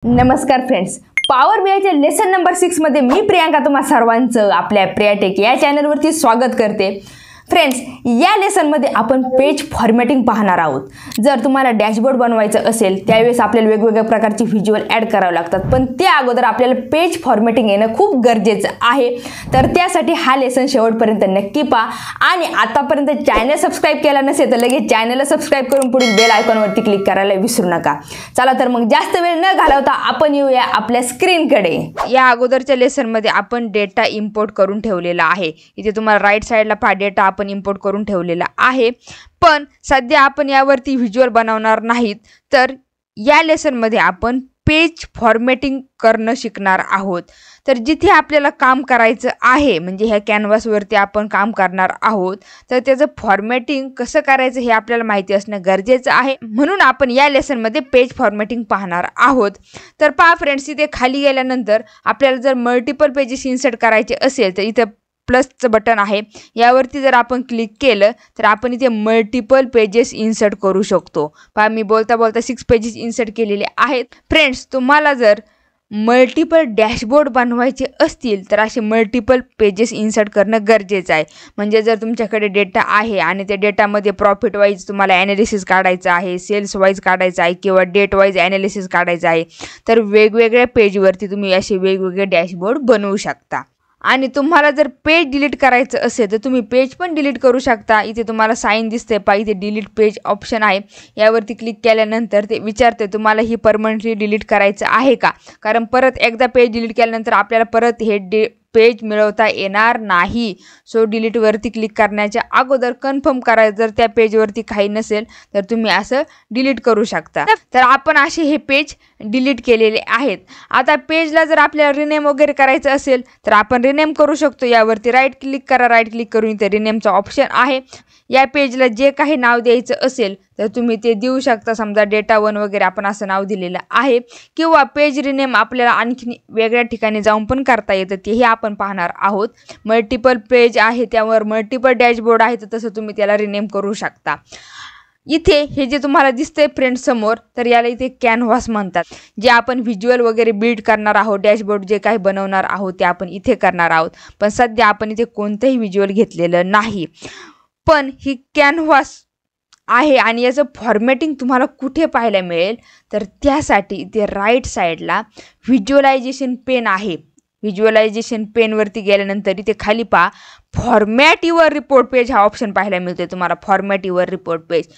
नमस्कार friends, power बीआयच्या lesson number 6 मध्ये मी प्रियांका तुम्हा सर्वांचं आपल्या प्रियाटेक या चॅनलवरती स्वागत करते। फ्रेंड्स, या लेसनमध्ये आपण पेज फॉर्मॅटिंग पाहणार आहोत। जर तुम्हाला डॅशबोर्ड बनवायचं असेल त्यावेळेस आपल्याला वेगवेगळ्या प्रकारची व्हिज्युअल ॲड करावे लागतात, पण त्या अगोदर आपल्याला पेज फॉर्मॅटिंग येणं खूप गरजेचं आहे। तर त्यासाठी हा लेसन शेवटपर्यंत नक्की पहा आणि आतापर्यंत चॅनल सबस्क्राइब केला नसेल तर लगेच चॅनलला सबस्क्राइब करून पुढील बेल आयकॉनवरती क्लिक करायला विसरू नका। चला तर मग जास्त वेळ न घालवता आपण येऊया आपल्या स्क्रीनकडे। या अगोदरच्या लेसनमध्ये आपण डेटा इम्पोर्ट करून ठेवलेला आहे। इथे तुम्हाला राईट साइडला पहा डेटा आपण इम्पोर्ट करून ठेवलेला आहे, पण सध्या आपण यावरती व्हिज्युअल बनवणार नाहीत। तर या लेसन मध्ये आपण पेज फॉर्मॅटिंग करणं शिकणार आहोत। तर जिथे आपल्याला काम करायचं आहे म्हणजे ह्या कॅनव्हास वरती आपण काम करणार आहोत, तर त्याचं फॉर्मॅटिंग कसं करायचं हे आपल्याला माहिती असणं गरजेचं आहे। म्हणून आपण या लेसन मध्ये पेज फॉर्मॅटिंग पाहणार आहोत। तर पहा फ्रेंड्स, इथे खाली गेल्यानंतर आपल्याला जर मल्टिपल पेजेस इन्सर्ट करायचे असेल तर इथे प्लसचं बटन आहे, यावरती जर आपण क्लिक केलं तर आपण इथे मल्टिपल पेजेस इन्सर्ट करू शकतो। पहा, मी बोलता बोलता 6 पेजेस इन्सर्ट केलेले आहेत। फ्रेंड्स, तुम्हाला जर मल्टिपल डॅशबोर्ड बनवायचे असतील तर असे मल्टिपल पेजेस इन्सर्ट करणं गरजेचं आहे। म्हणजे जर तुमच्याकडे डेटा आहे आणि त्या डेटामध्ये प्रॉफिट वाईज तुम्हाला ॲनालिसिस काढायचं आहे, सेल्स वाईज काढायचं आहे किंवा डेट वाईज ॲनालिसिस काढायचं आहे, तर वेगवेगळ्या पेजवरती तुम्ही असे वेगवेगळे डॅशबोर्ड बनवू शकता। आणि तुम्हाला जर पेज डिलीट करायचं असेल तर तुम्ही पेज पण डिलीट करू शकता। इथे तुम्हाला साइन दिसते पहा, इथे डिलीट पेज ऑप्शन आहे, यावरती क्लिक केल्यानंतर ते विचारते तुम्हाला ही परमनंटली डिलीट करायचं आहे का, कारण परत एकदा पेज डिलीट केल्यानंतर आपल्याला परत हे पेज मिळवता येणार नाही। सो डिलीटवरती क्लिक करण्याच्या अगोदर कन्फर्म करा, जर त्या पेजवरती काही नसेल तर तुम्ही असं डिलीट करू शकता। तर आपण असे हे पेज डिलीट केलेले आहेत। आता पेजला जर आपल्याला रिनेम वगैरे करायचं असेल तर आपण रिनेम करू शकतो। यावरती राईट क्लिक करा, राईट क्लिक करून इथे रिनेमचा ऑप्शन आहे। या पेजला जे काही नाव द्यायचं असेल तर तुम्ही ते देऊ शकता। समजा डेटा 1 वगैरे आपण असं नाव दिलेलं आहे, किंवा पेज रिनेम आपल्याला आणखी वेगळ्या ठिकाणी जाऊन पण करता येतं, तेही आपण पाहणार आहोत। मल्टिपल पेज आहे त्यावर मल्टिपल डॅशबोर्ड आहे, तर तसं तुम्ही त्याला रिनेम करू शकता। इथे हे जे तुम्हाला दिसतंय फ्रेंड्स समोर, तर याला इथे कॅनव्हास म्हणतात। जे आपण व्हिज्युअल वगैरे बिल्ड करणार आहोत, डॅशबोर्ड जे काही बनवणार आहोत ते आपण इथे करणार आहोत। पण सध्या आपण इथे कोणतंही व्हिज्युअल घेतलेलं नाही, पण ही कॅनव्हास आहे आणि याचं फॉर्मॅटिंग तुम्हाला कुठे पाहायला मिळेल तर त्यासाठी इथे राईट साईडला व्हिज्युअलायझेशन पेन आहे। व्हिज्युअलायझेशन पेनवरती गेल्यानंतर इथे खाली पहा फॉर्मॅट युअर रिपोर्ट पेज हा ऑप्शन पाहायला मिळतोय तुम्हाला। फॉर्मॅट युअर रिपोर्ट पेज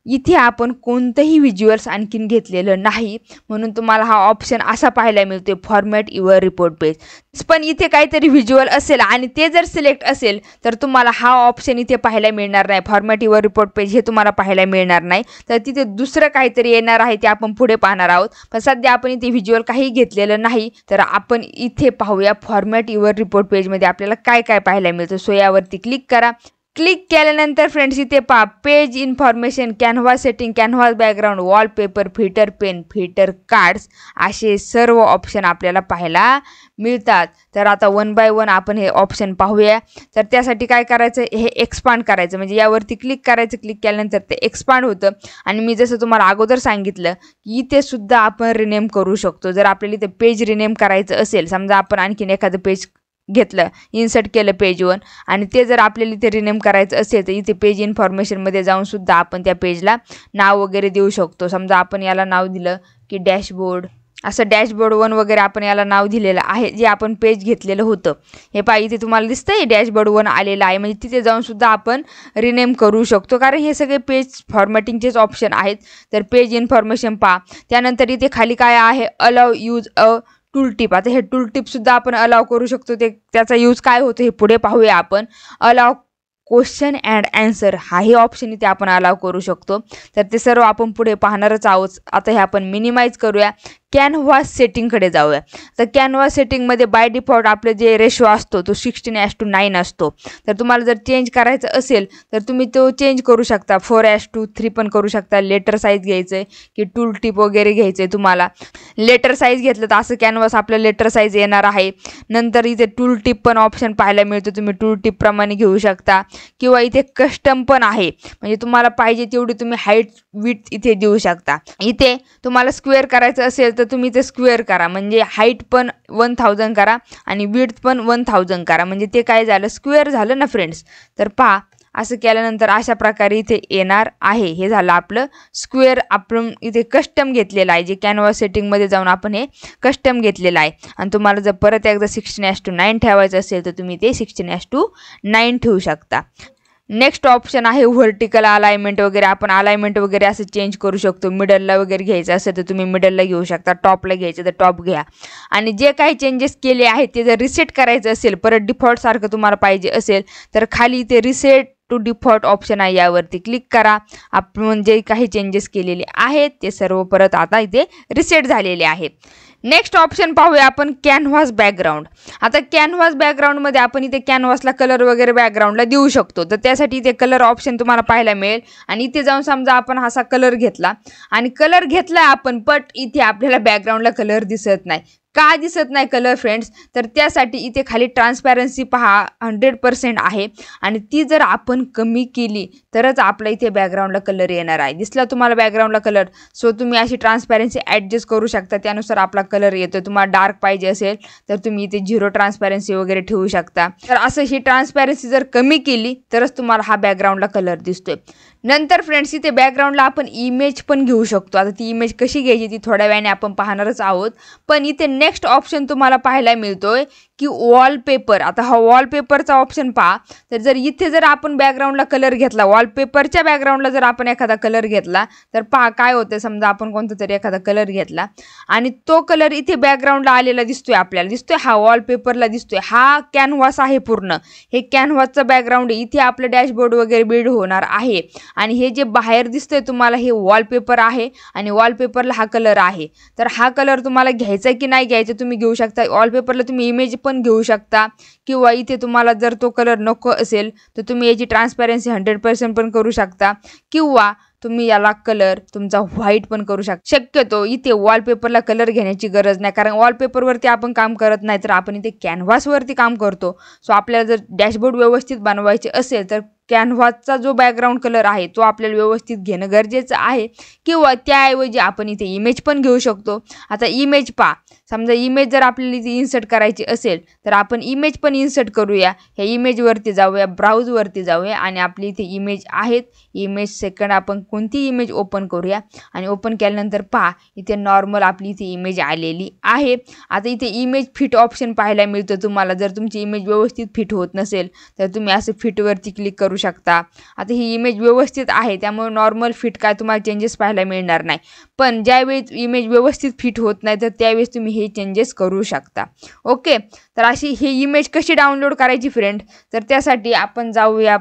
इथे आपण कोणतंही व्हिज्युअल्स आणखीन घेतलेलं नाही, म्हणून तुम्हाला हा ऑप्शन असा पाहायला मिळतोय फॉर्मॅट युअर रिपोर्ट पेज। पण इथे काहीतरी व्हिज्युअल असेल आणि ते जर सिलेक्ट असेल तर तुम्हाला हा ऑप्शन इथे पाहायला मिळणार नाही। फॉर्मॅट युअर रिपोर्ट पेज हे तुम्हाला पाहायला मिळणार नाही, तर तिथे दुसरं काहीतरी येणार आहे ते आपण पुढे पाहणार आहोत। पण सध्या आपण इथे व्हिज्युअल काही घेतलेलं नाही, तर आपण इथे पाहूया फॉर्मॅट युअर रिपोर्ट पेजमध्ये आपल्याला काय काय पाहायला मिळतं। सो यावरती क्लिक करा। क्लिक केल्यानंतर फ्रेंड्स इथे पहा page information, canvas setting, canvas background, wallpaper, filter pen, filter cards असे सर्व ऑप्शन आपल्याला पाहायला मिळतात। तर आता 1 बाय 1 आपण हे ऑप्शन पाहूया। तर त्यासाठी काय करायचं, हे एक्सपांड करायचं, म्हणजे यावरती क्लिक करायचं। क्लिक केल्यानंतर ते एक्सपांड होतं आणि मी जसं तुम्हाला अगोदर सांगितलं की इथे सुद्धा आपण रिनेम करू शकतो। जर आपल्याला इथे पेज रिनेम करायचं असेल, समजा आपण आणखीन एखादं पेज घेतलं, इन्सर्ट केलं पेज 1 आणि ते जर आपल्याला इथे रिनेम करायचं असेल तर इथे पेज इन्फॉर्मेशनमध्ये जाऊन सुद्धा आपण त्या पेजला नाव वगैरे देऊ शकतो। समजा आपण याला नाव दिलं की डॅशबोर्ड, असं डॅशबोर्ड 1 वगैरे आपण याला नाव दिलेलं आहे, जे आपण पेज घेतलेलं होतं। हे पहा इथे तुम्हाला दिसतंय डॅशबोर्ड 1 आलेलं आहे, म्हणजे तिथे जाऊन सुद्धा आपण रिनेम करू शकतो, कारण हे सगळे पेज फॉर्मॅटिंगचेच ऑप्शन आहेत। तर पेज इन्फॉर्मेशन पहा, त्यानंतर इथे खाली काय आहे, allow use a tool tip. आता हे टूल टिप सुद्धा आपण अलाव करू शकतो, ते त्याचा यूज काय होतो हे पुढे पाहूया आपण। अलाव क्वेश्चन अँड आन्सर हाही ऑप्शन इथे आपण अलाव करू शकतो, तर ते सर्व आपण पुढे पाहणारच आहोत। आता हे आपण मिनिमाइज करूया, कॅनव्हास सेटिंगकडे जाऊया। तर कॅनव्हास सेटिंगमध्ये बाय डिफॉल्ट आपलं जे रेशो असतो तो 16:9 असतो। तर तुम्हाला जर चेंज करायचं असेल तर तुम्ही तो चेंज करू शकता, 4:3 पण करू शकता। लेटर साईज घ्यायचं आहे की टूल टिप वगैरे घ्यायचं आहे, तुम्हाला लेटर साईज घेतलं तर असं कॅनव्हास आपलं लेटर साईज येणार आहे। नंतर इथे टूल टिप पण ऑप्शन पाहायला मिळतो, तुम्ही टूल टिप प्रमाणे घेऊ शकता, किंवा इथे कस्टम पण आहे, म्हणजे तुम्हाला पाहिजे तेवढी तुम्ही हाईट विड्थ इथे देऊ शकता। इथे तुम्हाला स्क्वेअर करायचं असेल तर तर तुम्ही ते स्क्वेअर करा, म्हणजे हाईट पण 1000 करा आणि विड्थ पण 1000 करा, म्हणजे ते काय झालं स्क्वेअर झालं ना फ्रेंड्स. तर पहा असं केल्यानंतर अशा प्रकारे इथे येणार आहे. हे झालं आपलं स्क्वेअर. आपण इथे कस्टम घेतलेलं आहे, जे कॅनव्हास सेटिंगमध्ये जाऊन आपण हे कस्टम घेतलेलं आहे. आणि तुम्हाला जर परत एकदा 16:9 ठेवायचं असेल तर तुम्ही ते 16:9 ठेवू शकता. नेक्स्ट ऑप्शन आहे व्हर्टिकल अलाइनमेंट वगैरे. आपण अलाइनमेंट वगैरे असं चेंज करू शकतो. मिडलला वगैरे घ्यायचं असेल तर तुम्ही मिडलला घेऊ शकता, टॉपला घ्यायचं तर टॉप घ्या. आणि जे काही चेंजेस केले आहेत ते जर रिसेट करायचं असेल, परत डिफॉल्ट सारखं तुम्हाला पाहिजे असेल तर खाली इथे रिसेट टू डिफॉल्ट ऑप्शन आहे, यावरती क्लिक करा. आपण जे काही चेंजेस केलेले आहेत ते सर्व परत आता इथे रिसेट झालेले आहेत. नेक्स्ट ऑप्शन पाहूया आपण कॅनव्हास बॅकग्राऊंड. आता कॅनव्हास बॅकग्राऊंडमध्ये आपण इथे कॅनव्हासला कलर वगैरे बॅकग्राऊंडला देऊ शकतो. तर त्यासाठी इथे कलर ऑप्शन तुम्हाला पाहायला मिळेल आणि इथे जाऊन समजा आपण असा कलर घेतला आणि कलर घेतला आपण, बट इथे आपल्याला बॅकग्राऊंडला कलर दिसत नाही. का दिसत नाही कलर फ्रेंड्स? तर त्यासाठी इथे खाली ट्रान्सपॅरन्सी पहा 100% आहे आणि ती जर आपण कमी केली तरच आपल्या इथे बॅकग्राऊंडला कलर येणार आहे. दिसला तुम्हाला बॅकग्राऊंडला कलर? सो तुम्ही अशी ट्रान्सपॅरन्सी ॲडजस्ट करू शकता, त्यानुसार आपला कलर येतो. तुम्हाला डार्क पाहिजे असेल तर तुम्ही इथे 0 ट्रान्सपॅरन्सी वगैरे ठेवू शकता. तर असं ही ट्रान्सपॅरन्सी जर कमी केली तरच तुम्हाला हा बॅकग्राऊंडला कलर दिसतोय. नंतर फ्रेंड्स इथे बॅकग्राऊंडला आपण इमेज पण घेऊ शकतो. आता ती इमेज कशी घ्यायची ती थोड्या वेळाने आपण पाहणारच आहोत. पण इथे नेक्स्ट ऑप्शन तुम्हाला पाहायला मिळतोय की वॉलपेपर. आता हा वॉलपेपरचा ऑप्शन पहा. तर जर इथे जर आपण बॅकग्राऊंडला कलर घेतला, वॉलपेपरच्या बॅकग्राऊंडला जर आपण एखादा कलर घेतला तर पहा काय होतं. समजा आपण कोणता तरी एखादा कलर घेतला आणि तो कलर इथे बॅकग्राऊंडला आलेला दिसतोय, आपल्याला दिसतोय, हा वॉलपेपरला दिसतोय. हा कॅनव्हास आहे पूर्ण, हे कॅनव्हासचं बॅकग्राऊंड. इथे आपलं डॅशबोर्ड वगैरे बिल्ड होणार आहे आणि हे जे बाहेर दिसतंय तुम्हाला हे वॉलपेपर आहे आणि वॉलपेपरला हा कलर आहे. तर हा कलर तुम्हाला घ्यायचा की नाही घ्यायचा तुम्ही घेऊ शकता. वॉलपेपरला तुम्ही इमेज पण घेऊ शकता किंवा इथे तुम्हाला जर तो कलर नको असेल तर तुम्ही याची ट्रान्सपॅरन्सी 100% पण करू शकता किंवा तुम्ही याला कलर तुमचा व्हाईट पण करू शकता. शक्यतो इथे वॉलपेपरला कलर घेण्याची गरज नाही, कारण वॉलपेपरवरती आपण काम करत नाही तर आपण इथे कॅनव्हासवरती काम करतो. सो आपल्याला जर डॅशबोर्ड व्यवस्थित बनवायचे असेल तर कॅनव्हासचा जो बॅकग्राऊंड कलर आहे तो आपल्याला व्यवस्थित घेणं गरजेचं आहे किंवा त्याऐवजी आपण इथे इमेज पण घेऊ शकतो. आता इमेज पहा. समजा इमेज जर आपल्याला इथे इन्सर्ट करायची असेल तर आपण इमेज पण इन्सर्ट करूया. ह्या इमेजवरती जाऊया, ब्राउजवरती जाऊया आणि आपली इथे इमेज आहेत. इमेज सेकंड आपण कोणती इमेज ओपन करूया आणि ओपन केल्यानंतर पहा इथे नॉर्मल आपली इथे इमेज आलेली आहे. आता इथे इमेज फिट ऑप्शन पाहायला मिळतं तुम्हाला. जर तुमची इमेज व्यवस्थित फिट होत नसेल तर तुम्ही असं फिटवरती क्लिक करू शकता. आता ही इमेज व्यवस्थित आहे त्यामुळे नॉर्मल फिट काय तुम्हाला चेंजेस पाहायला मिळणार नाही. पण ज्यावेळेस इमेज व्यवस्थित फिट होत नाही तर त्यावेळेस तुम्ही हे चेंजेस करू शकता. ओके, तर अशी ही इमेज कशी डाउनलोड करायची फ्रेंड? तर त्यासाठी आपण जाऊया,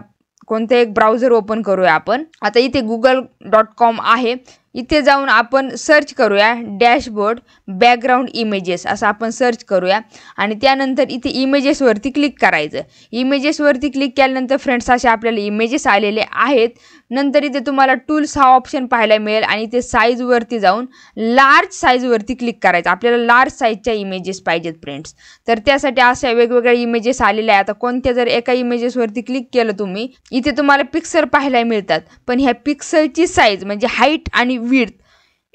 कोणतं एक ब्राउझर ओपन करूया आपण. आता इथे google.com आहे. इथे जाऊन आपण सर्च करूया डॅशबोर्ड बॅकग्राऊंड इमेजेस असं आपण सर्च करूया आणि त्यानंतर इथे इमेजेसवरती क्लिक करायचं. इमेजेसवरती क्लिक केल्यानंतर फ्रेंड्स असे आपल्याला इमेजेस आलेले आहेत. नंतर इथे तुम्हाला टूल्स हा ऑप्शन पाहायला मिळेल आणि इथे साईजवरती जाऊन लार्ज साईजवरती क्लिक करायचं. आपल्याला लार्ज साईजच्या इमेजेस पाहिजेत फ्रेंड्स. तर त्यासाठी अशा वेगवेगळ्या इमेजेस आलेल्या आहेत. आता कोणत्या जर एका इमेजेसवरती क्लिक केलं तुम्ही, इथे तुम्हाला पिक्सल पाहायला मिळतात, पण ह्या पिक्सलची साईज म्हणजे हाईट आणि विड्थ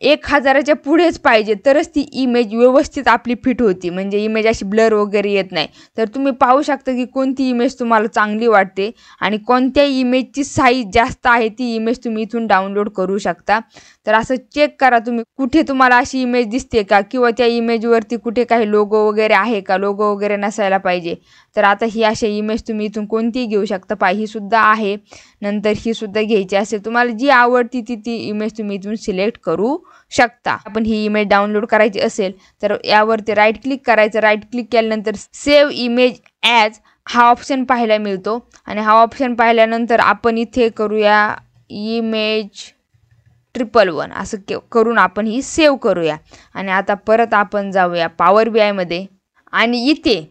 1000च्या पुढेच पाहिजे तरच ती इमेज व्यवस्थित आपली फिट होती, म्हणजे इमेज अशी ब्लर वगैरे येत नाही. तर तुम्ही पाहू शकता की कोणती इमेज तुम्हाला चांगली वाटते आणि कोणत्या इमेजची साईज जास्त आहे ती इमेज तुम्ही इथून डाउनलोड करू शकता. तर असं चेक करा तुम्ही कुठे तुम्हाला अशी इमेज दिसते का किंवा त्या इमेजवरती कुठे काही लोगो वगैरे आहे का. लोगो वगैरे नसायला पाहिजे. तर आता ही अशी इमेज तुम्ही इथून कोणतीही घेऊ शकता. पहा ही सुद्धा आहे. नंतर ही सुद्धा घ्यायची असेल तुम्हाला जी आवडती ती इमेज तुम्ही इथून सिलेक्ट करू शकता. आपण ही इमेज डाउनलोड करायची असेल तर यावरती राईट क्लिक करायचं. राईट क्लिक केल्यानंतर सेव्ह इमेज ॲज हा ऑप्शन पाहायला मिळतो आणि हा ऑप्शन पाहिल्यानंतर आपण इथे करूया इमेज 111 असं करून आपण ही सेव्ह करूया. आणि आता परत आपण जाऊया पॉवर BI मध्ये आणि इथे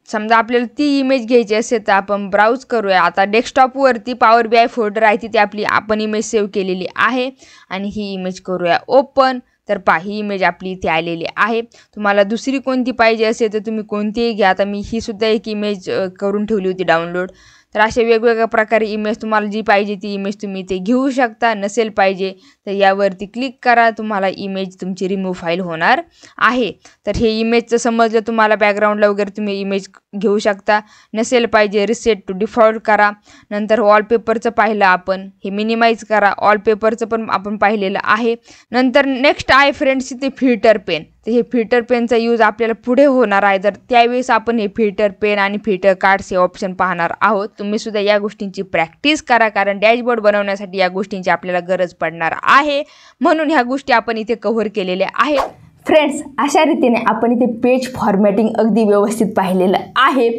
समजा आपल्याला ती इमेज घ्यायची असेल तर आपण ब्राउज करूया. आता डेस्कटॉपवरती पॉवर BI फोल्डर आहे तिथे आपली आपण इमेज सेव्ह केलेली आहे आणि ही इमेज करूया ओपन. तर पहा ही इमेज आपली इथे आलेली आहे. तुम्हाला दुसरी कोणती पाहिजे असेल तर तुम्ही कोणतीही घ्या. आता मी ही सुद्धा एक इमेज करून ठेवली होती डाउनलोड. तर असे वेगवेगळ्या प्रकारे इमेज तुम्हाला जी पाहिजे ती इमेज तुम्ही ते घेऊ शकता. नसेल पाहिजे तर यावरती क्लिक करा, तुम्हाला इमेज तुमची रिमूव्ह फाईल होणार आहे. तर हे इमेजचं समजलं तुम्हाला, बॅकग्राऊंडला वगैरे तुम्ही इमेज घेऊ शकता. नसेल पाहिजे रिसेट टू डिफॉल्ट करा. नंतर वॉलपेपरचं पाहिलं आपण, हे मिनिमाइज करा. वॉलपेपरचं पण आपण पाहिलेलं आहे. नंतर नेक्स्ट आहे फ्रेंड्स इथे फिल्टर पेन. तर हे फिल्टर पेनचा यूज आपल्याला पुढे होणार आहे, तर त्यावेळेस आपण हे फिल्टर पेन आणि फिल्टर कार्ड्स हे ऑप्शन पाहणार आहोत. तुम्ही सुद्धा या गोष्टींची प्रॅक्टिस करा, कारण डॅशबोर्ड बनवण्यासाठी या गोष्टींची आपल्याला गरज पडणार आहे. म्हणून ह्या गोष्टी आपण इथे कव्हर केलेल्या आहेत. फ्रेंड्स, अशा रीतीने आपण इथे पेज फॉर्मॅटिंग अगदी व्यवस्थित पाहिलेलं आहे.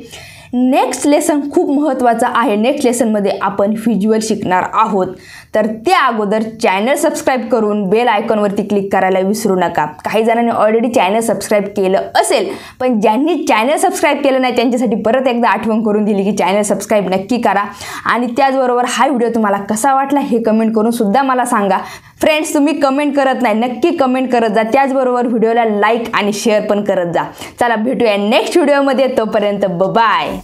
नेक्स्ट लेसन खूप महत्त्वाचं आहे. नेक्स्ट लेसनमध्ये आपण व्हिज्युअल शिकणार आहोत. तर त्या अगोदर चॅनल सबस्क्राईब करून बेल आयकॉनवरती क्लिक करायला विसरू नका. काही जणांनी ऑलरेडी चॅनल सबस्क्राईब केलं असेल, पण ज्यांनी चॅनल सबस्क्राईब केलं नाही त्यांच्यासाठी परत एकदा आठवण करून दिली की चॅनल सबस्क्राईब नक्की करा. आणि त्याचबरोबर हा व्हिडिओ तुम्हाला कसा वाटला हे कमेंट करून सुद्धा मला सांगा. फ्रेंड्स, तुम्ही कमेंट करत नाही, नक्की कमेंट करत जा. त्याचबरोबर व्हिडिओला लाईक आणि शेअर पण करत जा. चला भेटूया नेक्स्ट व्हिडिओमध्ये. तोपर्यंत बाय.